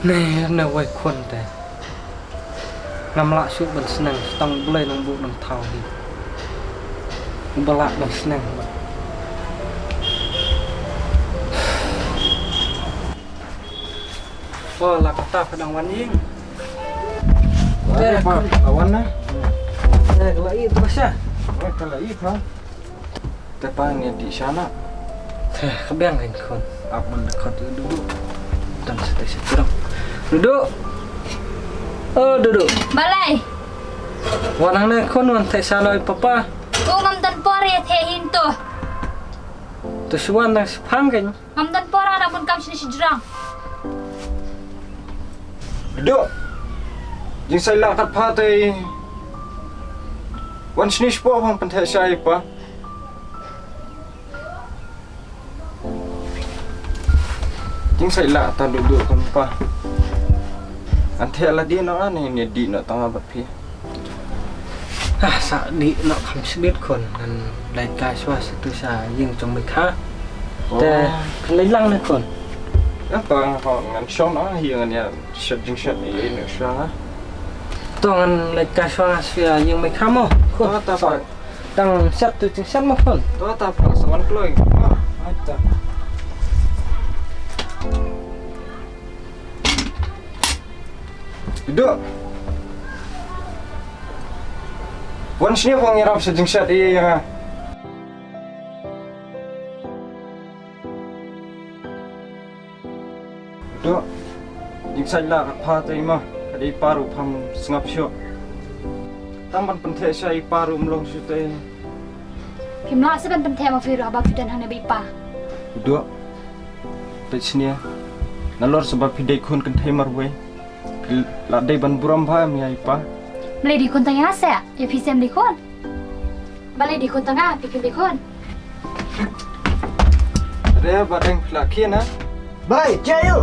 Nè nó quay khuôn thế ngắm lại chút bẩn snang tăng lên nông bộ nông thảo đi bẩn lại bẩn snang là kata pedang waning Ada apa lawan na? Kalau itu pasal Kalau iya Tepa ni di sana. kebiang kan kon apa dekat duduk dan setelah kurang duduk duduk Balai. wanang na kon wan thai saloi papa Ngam tan por ya the hinto. tu suan na phang kan Ngam tan por ada pun kam sini sejrang. Duduk. Jing saya lah kat patai. Wan sini sepo pang pentai saya pa. Jing saya lah tak duduk kan pa. Ante lah dia nak ni di nak tengah bapi. sa đi nó không biết kon nan lai kai swa tu sa ying trong mi kha te lấy lăng này kon Apa họ ngan song nó hiện ni set jing set ni ni sang. tong lai kai swa sia ying mi kha mo kon Ta pa tang set tu ching set mo kon ta pa sawan kloi. Aita. Duduk. Wan sini pang ngarap sejeng set iya. Duduk. Jing sai la kat pha tai ma. Kadi paru pham sngap syo. Tamban penthe sai paru mlong su tai. Kimla seban pen the ma firu aba fidan hane bi pa. Duduk. Pe sini. Nalor sebab pidai kun kan thai marwe. La dai ban buram bha mi ai pa. Mele di kon tengah sa ya pisem di kon. Balai di kon tengah pikir di kon. Re badeng lakian ha. Baik, Jayu.